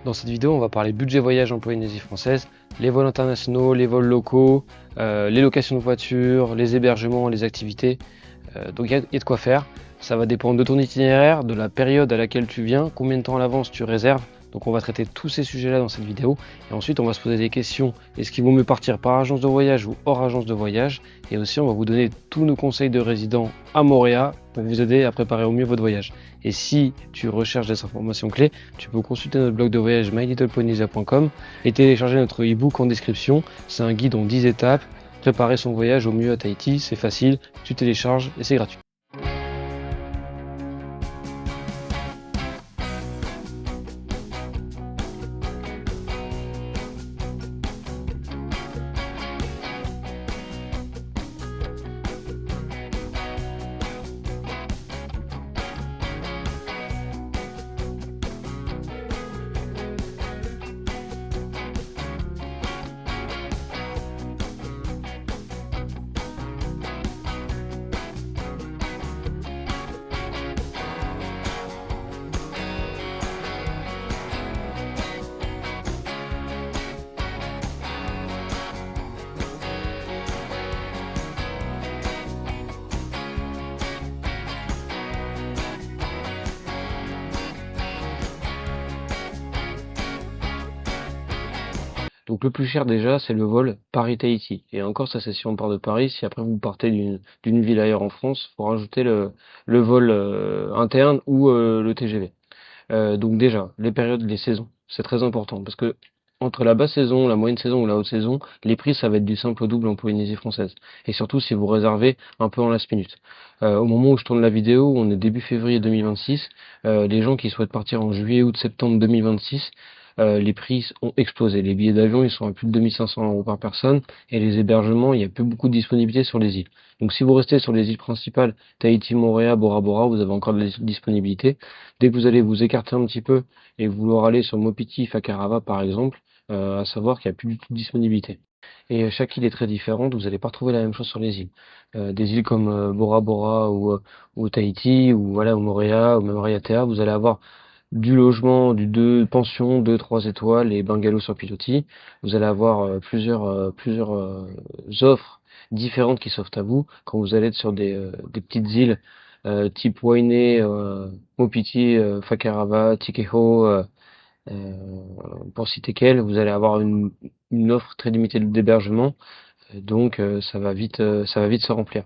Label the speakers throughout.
Speaker 1: Dans cette vidéo, on va parler budget voyage en Polynésie française, les vols internationaux, les vols locaux, les locations de voitures, les hébergements, les activités. Donc il y a de quoi faire. Ça va dépendre de ton itinéraire, de la période à laquelle tu viens, combien de temps à l'avance tu réserves. Donc on va traiter tous ces sujets-là dans cette vidéo. Et ensuite on va se poser des questions. Est-ce qu'il vaut mieux partir par agence de voyage ou hors agence de voyage? Et aussi on va vous donner tous nos conseils de résidents à Montréal pour vous aider à préparer au mieux votre voyage. Et si tu recherches des informations clés, tu peux consulter notre blog de voyage mylittleponynesia.com et télécharger notre e-book en description. C'est un guide en 10 étapes. Préparer son voyage au mieux à Tahiti, c'est facile, tu télécharges et c'est gratuit. Donc le plus cher déjà, c'est le vol Paris-Tahiti. Et encore, ça c'est si on part de Paris. Si après vous partez d'une ville ailleurs en France, faut rajouter le vol interne ou le TGV. Donc déjà, les périodes, les saisons, c'est très important parce que entre la basse saison, la moyenne saison ou la haute saison, les prix ça va être du simple au double en Polynésie française. Et surtout si vous réservez un peu en last minute. Au moment où je tourne la vidéo, on est début février 2026. Les gens qui souhaitent partir en juillet, août, septembre 2026, les prix ont explosé. Les billets d'avion ils sont à plus de 2500 € par personne et les hébergements, il n'y a plus beaucoup de disponibilité sur les îles. Donc si vous restez sur les îles principales, Tahiti, Moorea, Bora Bora, vous avez encore de la disponibilité. Dès que vous allez vous écarter un petit peu et vouloir aller sur Mopiti, Fakarava par exemple, à savoir qu'il n'y a plus du tout de disponibilité. Et chaque île est très différente, vous n'allez pas retrouver la même chose sur les îles. Des îles comme Bora Bora ou Tahiti ou voilà ou Moorea ou même Raiatea, vous allez avoir du logement, du deux pension, 2, 3 étoiles et bungalow sur pilotis. Vous allez avoir plusieurs offres différentes qui s'offrent à vous quand vous allez être sur des petites îles type Wainé, Mopiti, Fakarava, Tikeho, euh, pour citer qu'elles. Vous allez avoir une offre très limitée d'hébergement, donc ça va vite se remplir.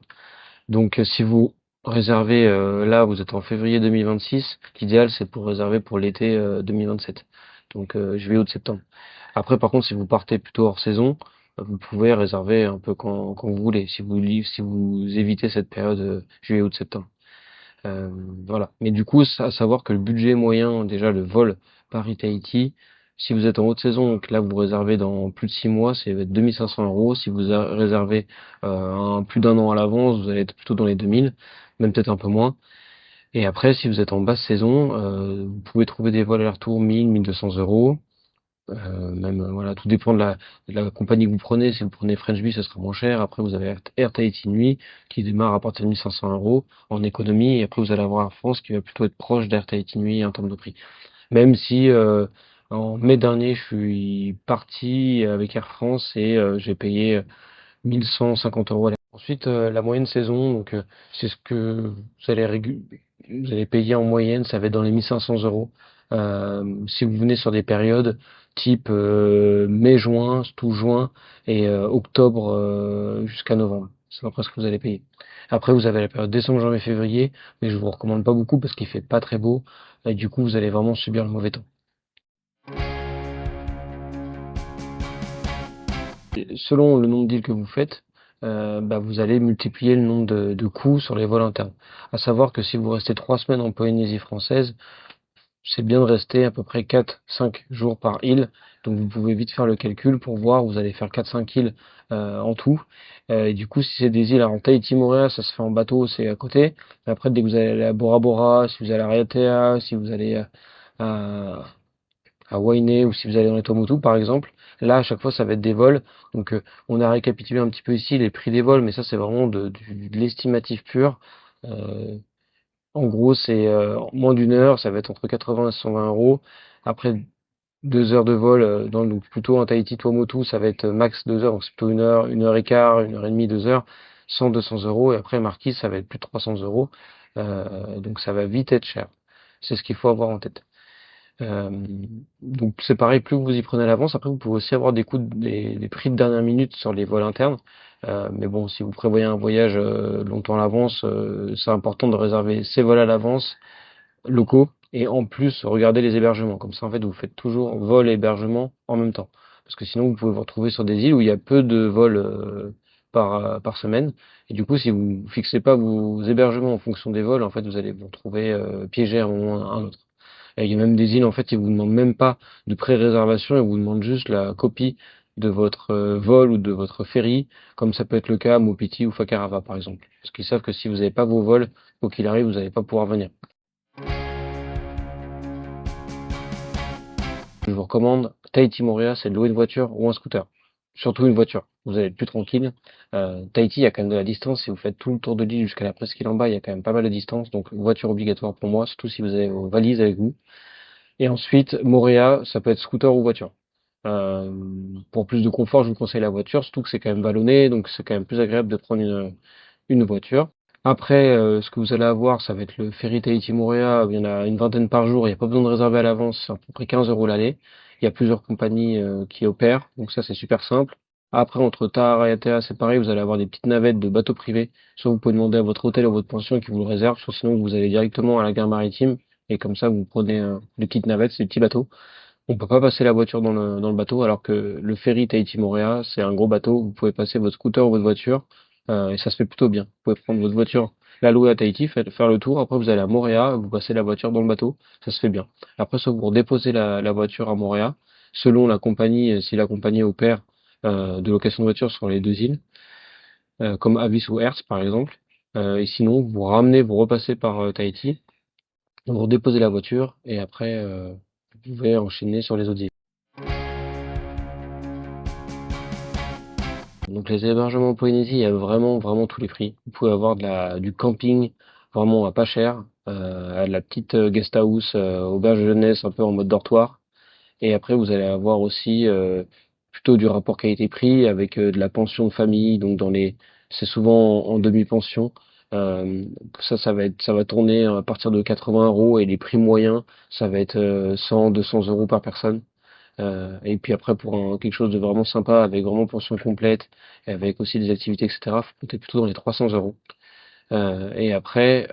Speaker 1: Donc si vous réservez là, vous êtes en février 2026, l'idéal c'est pour réserver pour l'été 2027. Donc juillet août septembre. Après par contre si vous partez plutôt hors saison, vous pouvez réserver un peu quand vous voulez, si vous évitez cette période juillet août septembre. Euh, voilà. Mais du coup, à savoir que le budget moyen, déjà le vol Paris-Tahiti, si vous êtes en haute saison, donc là vous réservez dans plus de 6 mois, c'est 2500 €. Si vous réservez plus d'un an à l'avance, vous allez être plutôt dans les 2000, même peut-être un peu moins. Et après, si vous êtes en basse saison, vous pouvez trouver des vols aller-retour 1000, 1200 €. Même voilà, tout dépend de la compagnie que vous prenez. Si vous prenez French Bee, ça sera moins cher. Après, vous avez Air Tahiti Nuit qui démarre à partir de 1500 € en économie. Et après, vous allez avoir Air France qui va plutôt être proche d'Air Tahiti Nuit en termes de prix. Même si en mai dernier, je suis parti avec Air France et j'ai payé 1150 € Ensuite, la moyenne saison, donc c'est ce que vous allez payer en moyenne, ça va être dans les 1500 €. Si vous venez sur des périodes type mai-juin, tout juin et octobre jusqu'à novembre. C'est à peu près ce que vous allez payer. Après, vous avez la période décembre, janvier, février, mais je vous recommande pas beaucoup parce qu'il fait pas très beau et du coup, vous allez vraiment subir le mauvais temps. Selon le nombre d'îles que vous faites, vous allez multiplier le nombre de coûts sur les vols internes. À savoir que si vous restez 3 semaines en Polynésie française, c'est bien de rester à peu près 4, 5 jours par île. Donc vous pouvez vite faire le calcul pour voir, vous allez faire 4, 5 îles en tout. Et du coup, si c'est des îles, alors en Tahiti, Moorea, ça se fait en bateau, c'est à côté. Mais après, dès que vous allez aller à Bora Bora, si vous allez à Raiatea, si vous allez à, à Wainé ou si vous allez dans les Tuamotu par exemple, là à chaque fois ça va être des vols. Donc on a récapitulé un petit peu ici les prix des vols, mais ça c'est vraiment de l'estimatif pur. Euh, En gros c'est moins d'une heure, ça va être entre 80 et 120 euros. Après 2 heures de vol, donc plutôt un Tahiti Tuamotu, ça va être max 2 heures, donc c'est plutôt 1 heure, 1 heure et quart, 1 heure et demie, 2 heures, 100-200 euros, et après Marquise, ça va être plus de 300 euros, donc ça va vite être cher. C'est ce qu'il faut avoir en tête. Euh, donc c'est pareil, plus vous y prenez à l'avance, après vous pouvez aussi avoir des prix de dernière minute sur les vols internes. Mais bon, si vous prévoyez un voyage longtemps à l'avance, c'est important de réserver ces vols à l'avance, locaux, et en plus regardez les hébergements. Comme ça, en fait, vous faites toujours vol et hébergement en même temps. Parce que sinon, vous pouvez vous retrouver sur des îles où il y a peu de vols par semaine. Et du coup, si vous fixez pas vos hébergements en fonction des vols, en fait, vous allez vous retrouver piégé à un moment ou à un autre. Et il y a même des îles, en fait, ils vous demandent même pas de pré-réservation, ils vous demandent juste la copie de votre vol ou de votre ferry, comme ça peut être le cas à Mopiti ou Fakarava, par exemple. Parce qu'ils savent que si vous n'avez pas vos vols, quoi qu'il arrive, vous n'allez pas pouvoir venir. Je vous recommande Tahiti Moréa, c'est de louer une voiture ou un scooter. Surtout une voiture. Vous allez être plus tranquille. Tahiti, il y a quand même de la distance. Si vous faites tout le tour de l'île jusqu'à la presqu'île en bas, il y a quand même pas mal de distance. Donc, voiture obligatoire pour moi, surtout si vous avez vos valises avec vous. Et ensuite, Moréa, ça peut être scooter ou voiture. Euh, pour plus de confort, je vous conseille la voiture, surtout que c'est quand même vallonné, donc c'est quand même plus agréable de prendre une voiture. Après, ce que vous allez avoir, ça va être le ferry Tahiti-Moorea. Il y en a une vingtaine par jour. Il n'y a pas besoin de réserver à l'avance. C'est à peu près 15 euros l'aller. Il y a plusieurs compagnies qui opèrent. Donc ça, c'est super simple. Après, entre Tahara et Atea, c'est pareil. Vous allez avoir des petites navettes de bateaux privés. Soit vous pouvez demander à votre hôtel ou votre pension qui vous le réserve. Soit sinon, vous allez directement à la gare maritime. Et comme ça, vous prenez des petites navettes, c'est des petits bateaux. On peut pas passer la voiture dans le bateau, alors que le ferry Tahiti-Moorea, c'est un gros bateau. Vous pouvez passer votre scooter ou votre voiture, et ça se fait plutôt bien. Vous pouvez prendre votre voiture, la louer à Tahiti, faire le tour. Après, vous allez à Moorea, vous passez la voiture dans le bateau, ça se fait bien. Après, soit vous redéposez la voiture à Moorea, selon la compagnie, si la compagnie opère de location de voiture sur les deux îles, comme Avis ou Hertz par exemple. Et sinon, vous ramenez, vous repassez par Tahiti, vous redéposez la voiture, et après, vous pouvez enchaîner sur les autres îles. Donc les hébergements en Polynésie, il y a vraiment vraiment tous les prix. Vous pouvez avoir du camping vraiment à pas cher, à de la petite guest house, auberge de jeunesse un peu en mode dortoir. Et après vous allez avoir aussi plutôt du rapport qualité-prix avec de la pension de famille. Donc c'est souvent en demi-pension. Euh, ça va tourner à partir de 80 euros, et les prix moyens, ça va être 100-200 euros par personne. Et puis après, pour quelque chose de vraiment sympa, avec vraiment pension complète, et avec aussi des activités, etc., faut compter plutôt dans les 300 euros. Et après,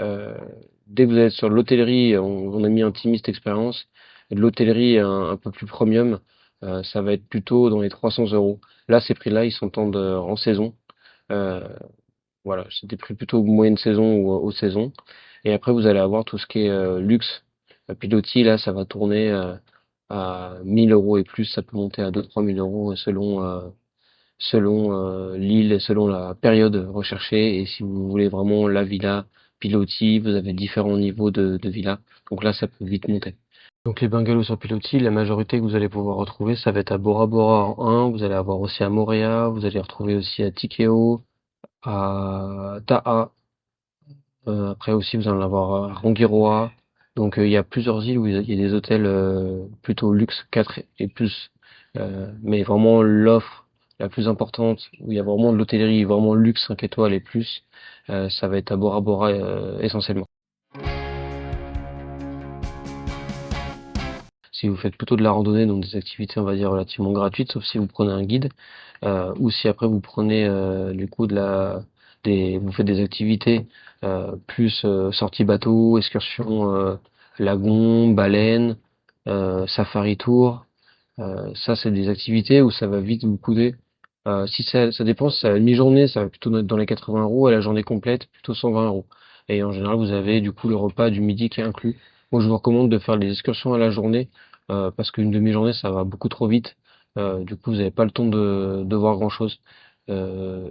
Speaker 1: dès que vous êtes sur l'hôtellerie, on a mis un Timist Expérience, et de l'hôtellerie un peu plus premium, ça va être plutôt dans les 300 euros. Là, ces prix-là, ils sont en saison. Euh, voilà, c'est des prix plutôt moyenne saison ou haute saison. Et après, vous allez avoir tout ce qui est luxe. Pilotis, là, ça va tourner à 1000 euros et plus. Ça peut monter à 2-3 000 euros selon l'île et selon la période recherchée. Et si vous voulez vraiment la villa Pilotis, vous avez différents niveaux de villa. Donc là, ça peut vite monter. Donc les bungalows sur Pilotis, la majorité que vous allez pouvoir retrouver, ça va être à Bora Bora en 1. Vous allez avoir aussi à Moorea. Vous allez retrouver aussi à Tikeo, à Ta'a. Après aussi, vous allez en avoir à Rongiroa. Donc il y a plusieurs îles où il y a des hôtels plutôt luxe 4 et plus. Mais vraiment l'offre la plus importante, où il y a vraiment de l'hôtellerie, vraiment luxe 5 étoiles et plus, ça va être à Bora Bora essentiellement. Si vous faites plutôt de la randonnée, donc des activités on va dire relativement gratuites, sauf si vous prenez un guide, ou si après vous prenez du coup vous faites des activités plus sortie bateau, excursion lagon, baleine, safari tour. Ça c'est des activités où ça va vite vous coûter. Si ça dépend, si c'est à la mi-journée, ça va plutôt être dans les 80 euros, et la journée complète plutôt 120 euros. Et en général, vous avez du coup le repas du midi qui est inclus. Moi, je vous recommande de faire des excursions à la journée, parce qu'une demi-journée, ça va beaucoup trop vite. Du coup, vous n'avez pas le temps de voir grand-chose. Euh,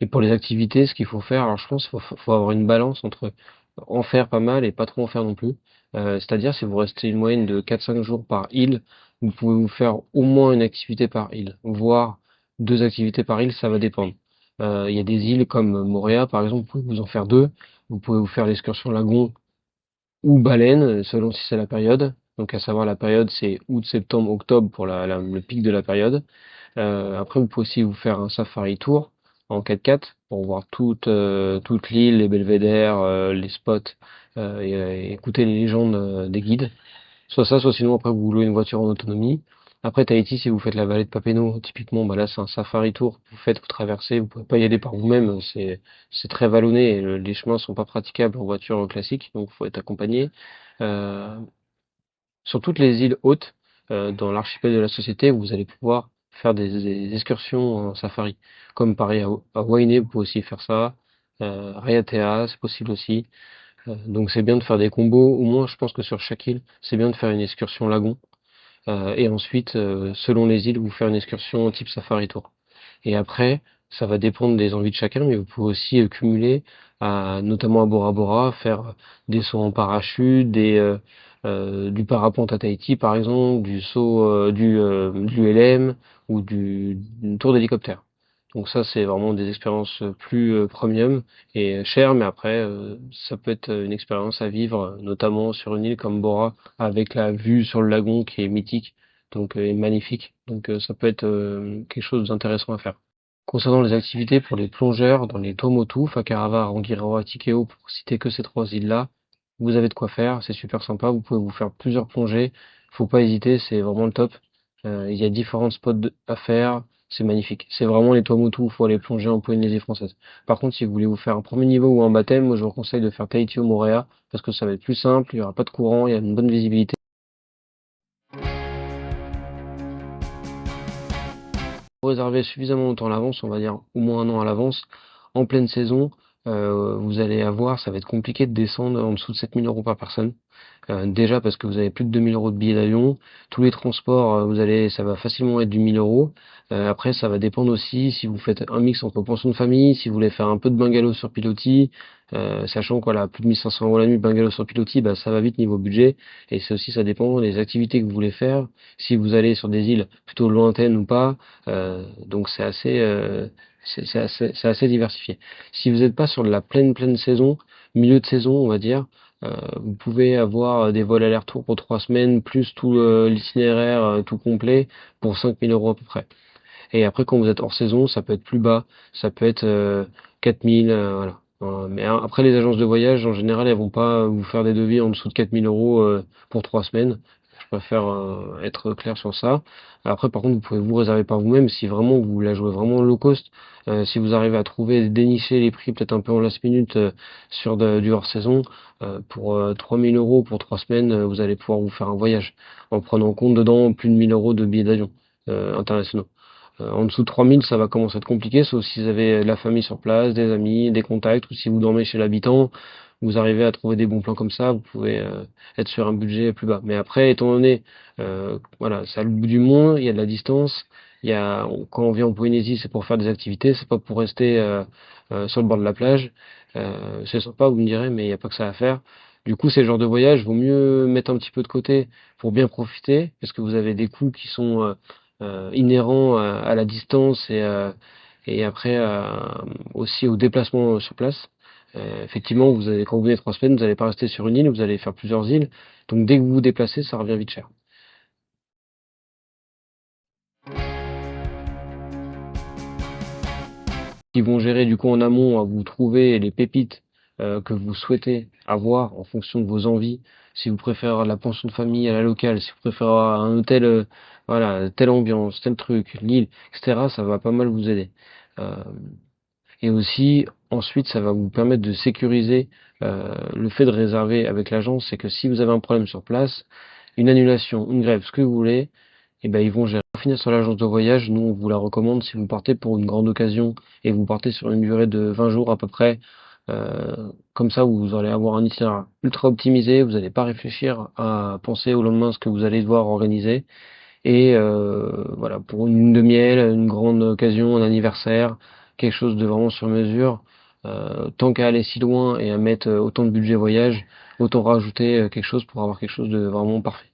Speaker 1: et pour les activités, ce qu'il faut faire, alors je pense qu'il faut avoir une balance entre en faire pas mal et pas trop en faire non plus. C'est-à-dire, si vous restez une moyenne de 4-5 jours par île, vous pouvez vous faire au moins une activité par île, voire 2 activités par île, ça va dépendre. Il y a des îles comme Moorea, par exemple, vous pouvez vous en faire 2. Vous pouvez vous faire l'excursion lagon ou baleine, selon si c'est la période. Donc à savoir la période, c'est août, septembre, octobre pour le pic de la période. Après, vous pouvez aussi vous faire un safari tour en 4x4 pour voir toute l'île, les belvédères, les spots, et écouter les légendes des guides. Soit ça, soit sinon après vous louez une voiture en autonomie. Après Tahiti, si vous faites la vallée de Papenno, typiquement, bah là c'est un safari tour. Vous traversez, vous pouvez pas y aller par vous-même, c'est très vallonné et les chemins sont pas praticables en voiture classique, donc faut être accompagné. Euh, sur toutes les îles hautes, dans l'archipel de la Société, vous allez pouvoir faire des excursions en safari. Comme pareil à Wainé, vous pouvez aussi faire ça. Raiatea, c'est possible aussi. Donc c'est bien de faire des combos. Au moins, je pense que sur chaque île, c'est bien de faire une excursion lagon. Et ensuite, selon les îles, vous faire une excursion type safari tour. Et après, ça va dépendre des envies de chacun, mais vous pouvez aussi cumuler, notamment à Bora Bora, faire des sauts en parachute, du parapente à Tahiti par exemple, du saut, du LM ou du tour d'hélicoptère. Donc ça, c'est vraiment des expériences plus premium et chères, mais après, ça peut être une expérience à vivre, notamment sur une île comme Bora, avec la vue sur le lagon qui est mythique, donc et magnifique. Donc ça peut être quelque chose d'intéressant à faire. Concernant les activités pour les plongeurs dans les Tuamotu, Fakarava, Rangiroa, Tikeo, pour citer que ces trois îles-là, vous avez de quoi faire, c'est super sympa, vous pouvez vous faire plusieurs plongées, faut pas hésiter, c'est vraiment le top. Il y a différents à faire, c'est magnifique. C'est vraiment les Tuamotu, il faut aller plonger en Polynésie française. Par contre, si vous voulez vous faire un premier niveau ou un baptême, moi je vous conseille de faire Tahiti ou Moorea, parce que ça va être plus simple, il y aura pas de courant, il y a une bonne visibilité. Réserver suffisamment longtemps à l'avance, on va dire au moins un an à l'avance, en pleine saison, vous allez avoir, ça va être compliqué de descendre en dessous de 7 000 € par personne. Déjà parce que vous avez plus de 2 000 € de billets d'avion, tous les transports, ça va facilement être du 1 000 €. Après, ça va dépendre aussi si vous faites un mix entre pension de famille, si vous voulez faire un peu de bungalow sur pilotis, sachant que voilà, plus de 1 500 € la nuit de bungalow sur pilotis, bah ça va vite niveau budget. Et c'est aussi, ça dépend des activités que vous voulez faire, si vous allez sur des îles plutôt lointaines ou pas. Donc c'est assez diversifié. Si vous n'êtes pas sur de la pleine saison, milieu de saison, on va dire, vous pouvez avoir des vols aller-retour pour 3 semaines, plus tout l'itinéraire tout complet pour 5 000 € à peu près. Et après, quand vous êtes hors saison, ça peut être plus bas, ça peut être 4 000, voilà. Mais après, les agences de voyage, en général, elles vont pas vous faire des devis en dessous de 4 000 € pour 3 semaines. Je préfère être clair sur ça. Après, par contre, vous pouvez vous réserver par vous-même si vraiment vous la jouez vraiment low cost. Si vous arrivez à trouver, dénicher les prix peut-être un peu en last minute du hors-saison, pour 3 000 € pour 3 semaines, vous allez pouvoir vous faire un voyage en prenant en compte dedans plus de 1 000 € de billets d'avion internationaux. En dessous de 3 000, ça va commencer à être compliqué, sauf si vous avez de la famille sur place, des amis, des contacts, ou si vous dormez chez l'habitant, vous arrivez à trouver des bons plans comme ça, vous pouvez être sur un budget plus bas. Mais après, étant donné, voilà, c'est à l'autre bout du monde, il y a de la distance, quand on vient en Polynésie, c'est pour faire des activités, c'est pas pour rester sur le bord de la plage. C'est sympa, vous me direz, mais il n'y a pas que ça à faire. Du coup, ces genres de voyages, vaut mieux mettre un petit peu de côté pour bien profiter, parce que vous avez des coûts qui sont inhérents à la distance et après aussi au déplacement sur place. Effectivement, quand vous venez 3 semaines, vous n'allez pas rester sur une île, vous allez faire plusieurs îles. Donc dès que vous vous déplacez, ça revient vite cher. Ils vont gérer du coup en amont à vous trouver les pépites que vous souhaitez avoir en fonction de vos envies. Si vous préférez la pension de famille à la locale, si vous préférez un hôtel, voilà, telle ambiance, tel truc, l'île, etc., ça va pas mal vous aider. Euh, Et aussi, ensuite, ça va vous permettre de sécuriser le fait de réserver avec l'agence, c'est que si vous avez un problème sur place, une annulation, une grève, ce que vous voulez, eh ben ils vont gérer. Pour finir sur l'agence de voyage, nous on vous la recommande si vous partez pour une grande occasion et vous partez sur une durée de 20 jours à peu près. Comme ça, vous allez avoir un itinéraire ultra optimisé, vous n'allez pas réfléchir à penser au lendemain ce que vous allez devoir organiser. Et voilà, pour une lune de miel, une grande occasion, un anniversaire, quelque chose de vraiment sur mesure, tant qu'à aller si loin et à mettre autant de budget voyage, autant rajouter quelque chose pour avoir quelque chose de vraiment parfait.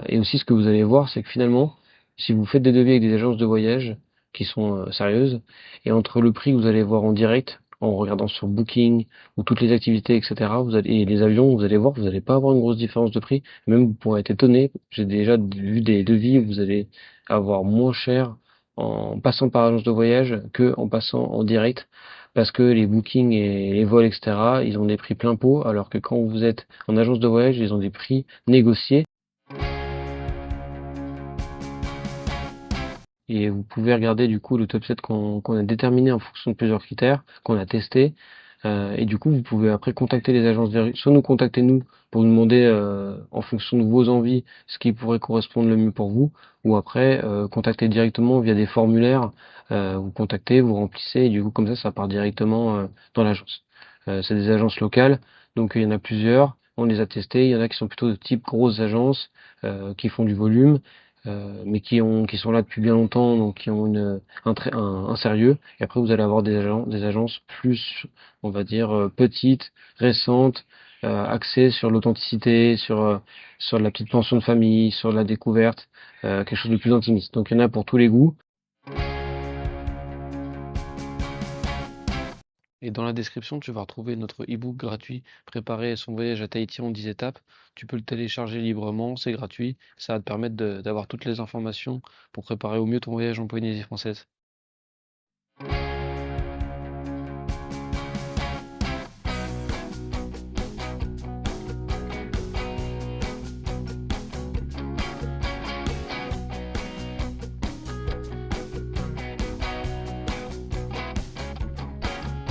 Speaker 1: Et aussi, ce que vous allez voir, c'est que finalement, si vous faites des devis avec des agences de voyage qui sont sérieuses, et entre le prix que vous allez voir en direct en regardant sur Booking ou toutes les activités, etc. Et les avions, vous allez voir, vous n'allez pas avoir une grosse différence de prix. Même vous pourrez être étonné. J'ai déjà vu des devis où vous allez avoir moins cher en passant par agence de voyage que en passant en direct. Parce que les bookings et les vols, etc., ils ont des prix plein pot, alors que quand vous êtes en agence de voyage, ils ont des prix négociés. Et vous pouvez regarder du coup le top 7 qu'on a déterminé en fonction de plusieurs critères, qu'on a testé. Et du coup, vous pouvez après contacter les agences soit nous contacter nous pour nous demander en fonction de vos envies ce qui pourrait correspondre le mieux pour vous, ou après contacter directement via des formulaires. Vous contactez, vous remplissez, et du coup comme ça part directement dans l'agence. C'est des agences locales, donc il y en a plusieurs. On les a testés. Il y en a qui sont plutôt de type grosses agences qui font du volume mais qui sont là depuis bien longtemps, donc qui ont un sérieux. Et après, vous allez avoir des agences plus, on va dire, petites, récentes, axées sur l'authenticité, sur la petite pension de famille, sur la découverte, quelque chose de plus intimiste. Donc il y en a pour tous les goûts. Et dans la description, tu vas retrouver notre e-book gratuit Préparer son voyage à Tahiti en 10 étapes. Tu peux le télécharger librement, c'est gratuit. Ça va te permettre d'avoir toutes les informations pour préparer au mieux ton voyage en Polynésie française.